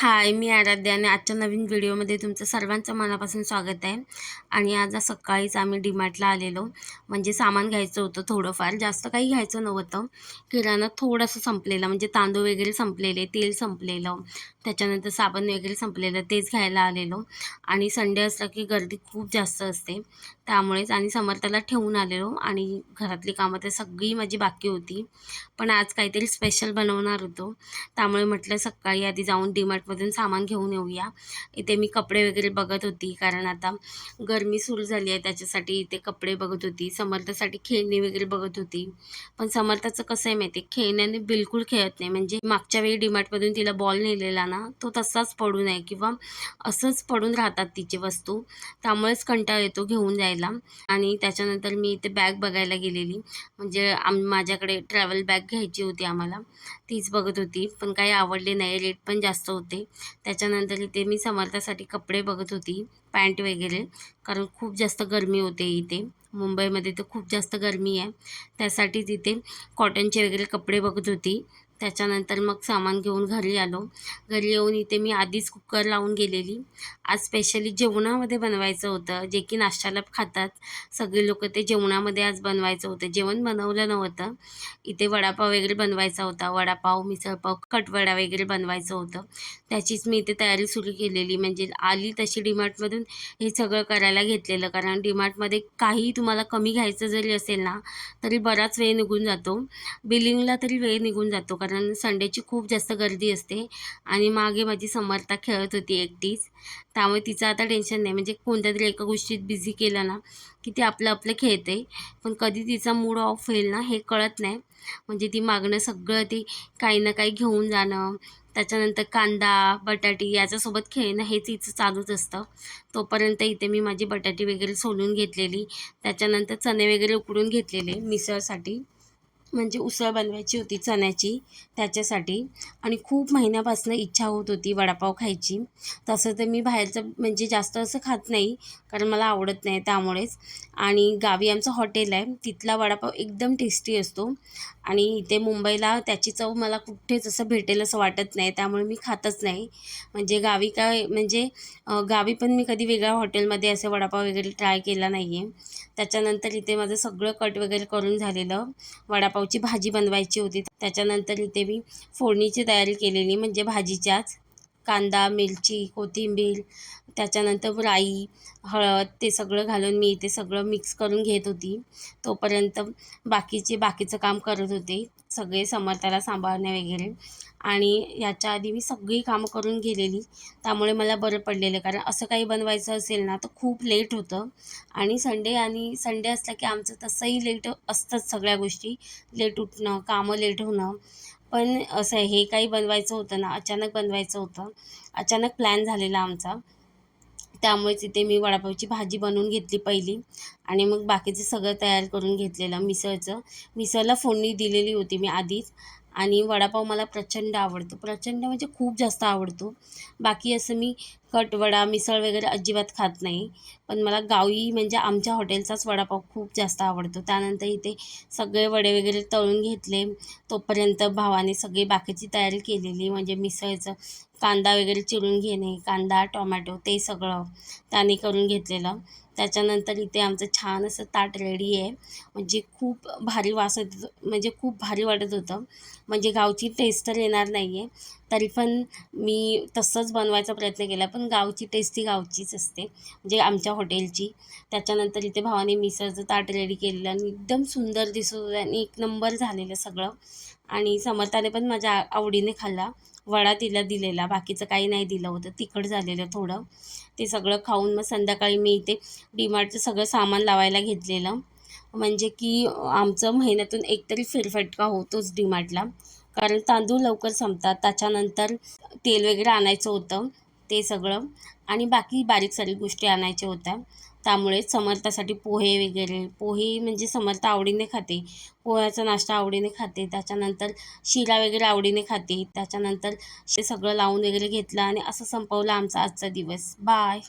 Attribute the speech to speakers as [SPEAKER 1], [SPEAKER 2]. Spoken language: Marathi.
[SPEAKER 1] हाय, मी आराध्या आणि आजच्या नवीन व्हिडिओमध्ये तुमचं सर्वांचं मनापासून स्वागत आहे. आणि आज सकाळीच आम्ही डीमार्टला आलेलो. म्हणजे सामान घ्यायचं होतं थोडंफार, जास्त काही घ्यायचं नव्हतं. किराणा थोडंसं संपलेलं, म्हणजे तांदूळ वगैरे संपलेले, तेल संपलेलं, त्याच्यानंतर साबण वगैरे संपलेलं, तेच घ्यायला आलेलो. आणि संडे असला की गर्दी खूप जास्त असते, त्यामुळेच. आणि समर्थाला ठेवून आलेलो आणि घरातली कामं तर सगळी माझी बाकी होती. पण आज काहीतरी स्पेशल बनवणार होतो, त्यामुळे म्हटलं सकाळी आधी जाऊन डीमार्टमधून सामान घेऊन येऊया. इथे मी कपडे वगैरे बघत होती, कारण आता गरमी सुरू झाली आहे, त्याच्यासाठी इथे कपडे बघत होती. समर्थासाठी खेळणी वगैरे बघत होती. पण समर्थाचं कसं आहे माहिती आहे, खेळण्याने बिलकुल खेळत नाही. म्हणजे मागच्या वेळी डीमार्टमधून तिला बॉल नेलेला ना, तो तसाच पडून आहे किंवा असंच पडून राहतात तिची वस्तू, त्यामुळेच कंटाळा येतो घेऊन जायला. आणि त्याच्यानंतर मी इथे बॅग बघायला गेलेली. म्हणजे माझ्याकडे ट्रॅव्हल बॅग घ्यायची होती आम्हाला, तीच बघत होती. पण काही आवडले नाही, रेट पण जास्त होते. त्याच्यानंतर इथे मी समर्थासाठी कपडे बघत होती, पॅन्ट वगैरे, कारण खूप जास्त गरमी होते इथे. मुंबईमध्ये तर खूप जास्त गरमी आहे, त्यासाठीच इथे कॉटनचे वगैरे कपडे बघत होती. त्याच्यानंतर मग सामान घेऊन घरी आलो. घरी येऊन इथे मी आधीच कुकर लावून गेलेली. आज स्पेशली जेवणामध्ये बनवायचं होतं, जे की नाश्त्याला खातात सगळे लोक, ते जेवणामध्ये आज बनवायचं होतं. जेवण बनवलं नव्हतं. इथे वडापाव वगैरे बनवायचा होता, वडापाव, मिसळपाव, कटवडा वगैरे बनवायचं होतं. त्याचीच मी इथे तयारी सुरू केलेली. म्हणजे आली तशी डीमार्टमधून हे सगळं करायला घेतलेलं, कारण डीमार्टमध्ये काही तुम्हाला कमी घ्यायचं जरी असेल ना, तरी बराच वेळ निघून जातो. बिलिंगला तरी वेळ निघून जातो, कारण संडेची खूप जास्त गर्दी असते. आणि मागे माझी समर्था खेळत होती एकटीच, त्यामुळे तिचं आता टेन्शन नाही. म्हणजे कोणत्यातरी एका गोष्टीत बिझी केलं ना, की ती आपलं आपलं खेळते. पण कधी तिचा मूड ऑफ होईल ना, हे कळत नाही. म्हणजे ती मागणं सगळं ती काही ना काही घेऊन जाणं, त्याच्यानंतर कांदा, बटाटी याच्यासोबत खेळणं, हेच हिचं चालूच असतं. तोपर्यंत इथे मी माझी बटाटी वगैरे सोलून घेतलेली. त्याच्यानंतर चणे वगैरे उकडून घेतलेले मिसळसाठी. म्हणजे उसळ बनवायची होती चण्याची, त्याच्यासाठी. आणि खूप महिन्यापासून इच्छा होत होती वडापाव खायची. तसं तर मी बाहेरचं म्हणजे जास्त असं खात नाही, कारण मला आवडत नाही, त्यामुळेच. आणि गावी आमचं हॉटेल आहे, तिथला वडापाव एकदम टेस्टी असतो. आणि इथे मुंबईला त्याची चव मला कुठेच असं भेटेल असं वाटत नाही, त्यामुळे मी खातच नाही. म्हणजे गावी काय म्हणजे गावी पण मी कधी वेगळ्या हॉटेलमध्ये असे वडापाव वगैरे ट्राय केला नाही आहे. त्याच्यानंतर इथे माझं सगळं कट वगैरे करून झालेलं. वडापावची भाजी बनवायची होती. त्याच्यानंतर इथे मी फोडणीची तयारी केलेली, म्हणजे भाजीच्याच. कांदा, मिरची, कोथिंबीर, त्याच्यानंतर राई, हळद, ते सगळं घालून मी इथे सगळं मिक्स करून घेत होती. तोपर्यंत बाकीचं काम करत होते, सगळे समर्थाला सांभाळणे वगैरे. आणि याच्या आधी मी सगळी कामं करून गेलेली, त्यामुळे मला बरं पडलेलं. कारण असं काही बनवायचं असेल ना, तर खूप लेट होतं. आणि संडे असला की आमचं तसंही लेट असतंच, सगळ्या गोष्टी लेट उठणं, कामं लेट होणं. पण असं आहे, हे काही बनवायचं होतं ना, अचानक बनवायचं होतं, अचानक प्लॅन झालेला आमचा. त्यामुळेच इथे मी वडापावची भाजी बनवून घेतली पहिली, आणि मग बाकीचं सगळं तयार करून घेतलेलं मिसळचं. मिसळला फोडणी दिलेली होती मी आधीच. आणि वडापाव मला प्रचंड आवडतो, प्रचंड म्हणजे खूप जास्त आवडतो. बाकी असं मी कटवडा, मिसळ वगैरे अजिबात खात नाही. पण मला गावी म्हणजे आमच्या हॉटेलचाच वडापाव खूप जास्त आवडतो. त्यानंतर इथे सगळे वडे वगैरे तळून घेतले. तोपर्यंत भावाने सगळी बाकीची तयारी केलेली, म्हणजे मिसळचं कांदा वगैरे चिरून घेणे, कांदा, टोमॅटो, ते सगळं त्याने करून घेतलेलं. त्याच्यानंतर इथे आमचं छान असं ताट रेडी आहे. म्हणजे खूप भारी वास येत होतं, म्हणजे खूप भारी वाटत होतं. म्हणजे गावची टेस्ट तर येणार नाही आहे, तरी पण मी तसंच बनवायचा प्रयत्न केला. पण गावची टेस्ट ही गावचीच असते, म्हणजे आमच्या हॉटेलची. त्याच्यानंतर इथे भावाने मिसळचं ताट रेडी केलेलं, आणि एकदम सुंदर दिसत होतं, आणि एक नंबर झालेलं सगळं. आणि समर्थाने पण माझ्या आवडीने खाल्ला. वडा तिला दिलेला, बाकीचं काही नाही दिलं होतं, तिखट झालेलं थोडं. ते सगळं खाऊन मग संध्याकाळी मी इथे डीमार्टचं सगळं सामान लावायला घेतलेलं. म्हणजे की आमचं महिन्यातून एकतरी फेरफटका होतोच डीमार्टला, कारण तांदूळ लवकर संपतात. त्याच्यानंतर तेल वगैरे आणायचं होतं, ते सगळं. आणि बाकी बारीक सारीक गोष्टी आणायच्या होत्या. त्यामुळे समर्थासाठी पोहे वगैरे, पोहे म्हणजे समर्थ आवडीने खाते, पोह्याचा नाश्ता आवडीने खाते. त्याच्यानंतर शिरा वगैरे आवडीने खाते. त्याच्यानंतर ते सगळं लावून वगैरे घेतलं, आणि असं संपवलं आमचा आजचा दिवस. बाय.